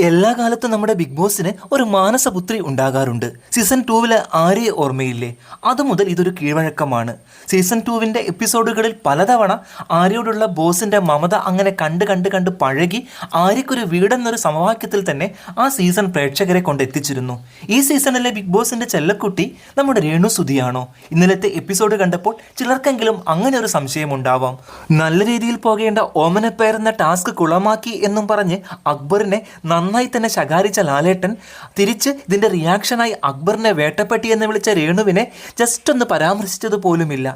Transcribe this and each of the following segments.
എല്ലാ കാലത്തും നമ്മുടെ ബിഗ് ബോസിന് ഒരു മാനസപുത്രി ഉണ്ടാകാറുണ്ട്. സീസൺ 2 ആര്യയെ ഓർമ്മയില്ലേ? അതുമുതൽ ഇതൊരു കീഴ്വഴക്കമാണ്. സീസൺ 2 എപ്പിസോഡുകളിൽ പലതവണ ആര്യയോടുള്ള ബോസിന്റെ മമത അങ്ങനെ കണ്ട് പഴകി ആര്യക്കൊരു വീടെന്നൊരു സമവാക്യത്തിൽ തന്നെ ആ സീസൺ പ്രേക്ഷകരെ കൊണ്ടെത്തിച്ചിരുന്നു. ഈ സീസണിലെ ബിഗ് ബോസിന്റെ ചെല്ലക്കുട്ടി നമ്മുടെ രേണു സുധിയാണോ? ഇന്നലത്തെ എപ്പിസോഡ് കണ്ടപ്പോൾ ചിലർക്കെങ്കിലും അങ്ങനെ ഒരു സംശയം ഉണ്ടാവാം. നല്ല രീതിയിൽ പോകേണ്ട ഓമനപ്പേർ എന്ന ടാസ്ക് കുളമാക്കി എന്നും പറഞ്ഞ് അക്ബറിനെ നന്നായി തന്നെ ശകാരിച്ച ലാലേട്ടൻ തിരിച്ച് ഇതിന്റെ റിയാക്ഷനായി അക്ബറിനെ വേട്ടപ്പെട്ടി എന്ന് വിളിച്ച രേണുവിനെ ജസ്റ്റ് ഒന്ന് പരാമർശിച്ചത് പോലുമില്ല.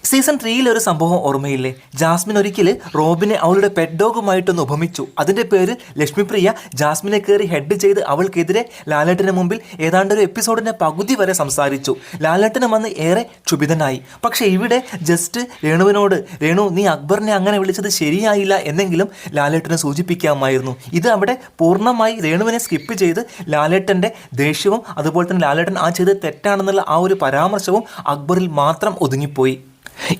സീസൺ 3 ഒരു സംഭവം ഓർമ്മയില്ലേ? ജാസ്മിൻ ഒരിക്കൽ റോബിനെ അവളുടെ പെറ്റ് ഡോഗുമായിട്ടൊന്ന് ഉപമിച്ചു. അതിന്റെ പേര് ലക്ഷ്മിപ്രിയ ജാസ്മിനെ കയറി ഹെഡ് ചെയ്ത് അവൾക്കെതിരെ ലാലേട്ടന് മുമ്പിൽ ഏതാണ്ട് ഒരു എപ്പിസോഡിന്റെ പകുതി വരെ സംസാരിച്ചു. ലാലേട്ടന് വന്ന് ഏറെ ക്ഷുഭിതനായി. പക്ഷെ ഇവിടെ ജസ്റ്റ് രേണുവിനോട് രേണു നീ അക്ബറിനെ അങ്ങനെ വിളിച്ചത് ശരിയായില്ല എന്നെങ്കിലും ലാലേട്ടനെ സൂചിപ്പിക്കാമായിരുന്നു. ഇത് അവിടെ പൂർണ്ണമായി രേണുവിനെ സ്കിപ്പ് ചെയ്ത് ലാലേട്ടന്റെ ദേഷ്യവും അതുപോലെ തന്നെ ലാലേട്ടൻ ആ ചെയ്തത് തെറ്റാണെന്നുള്ള ആ ഒരു പരാമർശവും അക്ബറിൽ മാത്രം ഒതുങ്ങിപ്പോയി.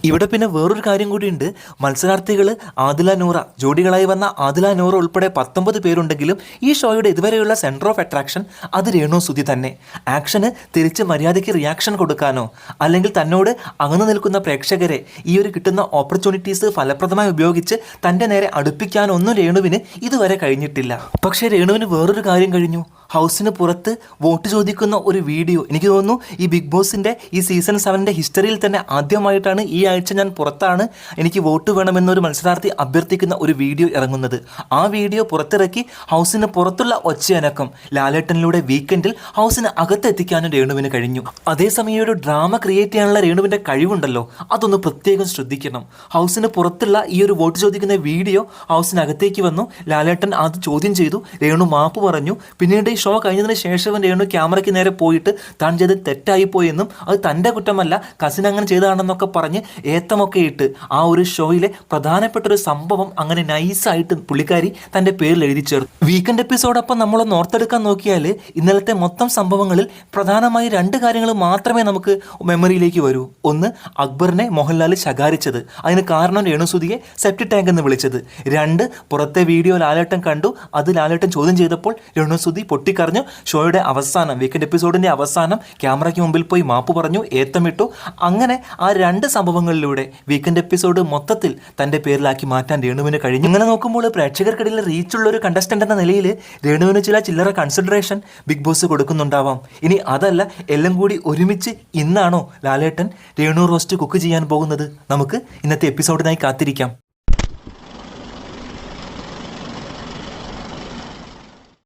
ഇവിടെ പിന്നെ വേറൊരു കാര്യം കൂടിയുണ്ട്. മത്സരാർത്ഥികൾ ആദില നൂറ, ജോഡികളായി വന്ന ആദില നൂറ ഉൾപ്പെടെ 19 പേരുണ്ടെങ്കിലും ഈ ഷോയുടെ ഇതുവരെയുള്ള സെൻറ്റർ ഓഫ് അട്രാക്ഷൻ അത് രേണു സുധി തന്നെ. ആക്ഷന് തിരിച്ച് മര്യാദയ്ക്ക് റിയാക്ഷൻ കൊടുക്കാനോ അല്ലെങ്കിൽ തന്നോട് അകന്നു നിൽക്കുന്ന പ്രേക്ഷകരെ ഈ ഒരു കിട്ടുന്ന ഓപ്പർച്യൂണിറ്റീസ് ഫലപ്രദമായി ഉപയോഗിച്ച് തൻ്റെ നേരെ അടുപ്പിക്കാനോ ഒന്നും രേണുവിന് ഇതുവരെ കഴിഞ്ഞിട്ടില്ല. പക്ഷേ രേണുവിന് വേറൊരു കാര്യം കഴിഞ്ഞു. ഹൗസിന് പുറത്ത് വോട്ട് ചോദിക്കുന്ന ഒരു വീഡിയോ. എനിക്ക് തോന്നുന്നു ഈ ബിഗ് ബോസിൻ്റെ ഈ സീസൺ 7 ഹിസ്റ്ററിയിൽ തന്നെ ആദ്യമായിട്ടാണ് ഈ ആഴ്ച ഞാൻ പുറത്താണ് എനിക്ക് വോട്ട് വേണമെന്നൊരു മത്സരാർത്ഥി അഭ്യർത്ഥിക്കുന്ന ഒരു വീഡിയോ ഇറങ്ങുന്നത്. ആ വീഡിയോ പുറത്തിറക്കി ഹൗസിന് പുറത്തുള്ള ഒച്ചയനക്കം ലാലേട്ടനിലൂടെ വീക്കെൻഡിൽ ഹൗസിന് അകത്തെത്തിക്കാനും രേണുവിന് കഴിഞ്ഞു. അതേസമയം ഒരു ഡ്രാമ ക്രിയേറ്റ് ചെയ്യാനുള്ള രേണുവിൻ്റെ കഴിവുണ്ടല്ലോ, അതൊന്ന് പ്രത്യേകം ശ്രദ്ധിക്കണം. ഹൗസിന് പുറത്തുള്ള ഈ ഒരു വോട്ട് ചോദിക്കുന്ന വീഡിയോ ഹൗസിനകത്തേക്ക് വന്നു. ലാലേട്ടൻ അത് ചോദ്യം ചെയ്തു. രേണു മാപ്പ് പറഞ്ഞു. പിന്നീട് ഷോ കഴിഞ്ഞതിന് ശേഷം രേണു ക്യാമറയ്ക്ക് നേരെ പോയിട്ട് താൻ ചെയ്ത് തെറ്റായിപ്പോയെന്നും അത് തൻ്റെ കുറ്റമല്ല കസിൻ അങ്ങനെ ചെയ്തതാണെന്നൊക്കെ പറഞ്ഞ് ഏത്തമൊക്കെ ഇട്ട് ആ ഒരു ഷോയിലെ പ്രധാനപ്പെട്ട ഒരു സംഭവം അങ്ങനെ നൈസായിട്ട് പുള്ളിക്കാരി തൻ്റെ പേരിൽ എഴുതി ചേർത്തു. വീക്കെൻഡ് എപ്പിസോഡൊപ്പം നമ്മളൊന്ന് ഓർത്തെടുക്കാൻ നോക്കിയാൽ ഇന്നലത്തെ മൊത്തം സംഭവങ്ങളിൽ പ്രധാനമായി 2 കാര്യങ്ങൾ മാത്രമേ നമുക്ക് മെമ്മറിയിലേക്ക് വരൂ. ഒന്ന്, അക്ബറിനെ മോഹൻലാൽ ശകാരിച്ചത്, അതിന് കാരണം രേണുസുധിയെ സെപ്റ്റി ടാങ്ക് എന്ന് വിളിച്ചത്. 2, പുറത്തെ വീഡിയോ ലാലേട്ടൻ കണ്ടു, അത് ലാലേട്ടൻ ചോദ്യം ചെയ്തപ്പോൾ രേണുസുധി പൊട്ടിക്കറിഞ്ഞു. ഷോയുടെ അവസാനം വീക്കെൻഡ് എപ്പിസോഡിൻ്റെ അവസാനം ക്യാമറയ്ക്ക് മുമ്പിൽ പോയി മാപ്പ് പറഞ്ഞു, ഏത്തമിട്ടു. അങ്ങനെ ആ 2 സംഭവങ്ങളിലൂടെ വീക്കെൻഡ് എപ്പിസോഡ് മൊത്തത്തിൽ തൻ്റെ പേരിലാക്കി മാറ്റാൻ രേണുവിന് കഴിഞ്ഞു. ഇങ്ങനെ നോക്കുമ്പോൾ പ്രേക്ഷകർക്കിടയിൽ റീച്ചുള്ള ഒരു കണ്ടസ്റ്റൻ്റ് എന്ന നിലയിൽ രേണുവിന് ചില്ലറ കൺസിഡറേഷൻ ബിഗ് ബോസ് കൊടുക്കുന്നുണ്ടാവാം. ഇനി അതല്ല, എല്ലാം കൂടി ഒരുമിച്ച് ഇന്നാണോ ലാലേട്ടൻ രേണു റോസ്റ്റ് കുക്ക് ചെയ്യാൻ പോകുന്നത്? നമുക്ക് ഇന്നത്തെ എപ്പിസോഡിനായി കാത്തിരിക്കാം.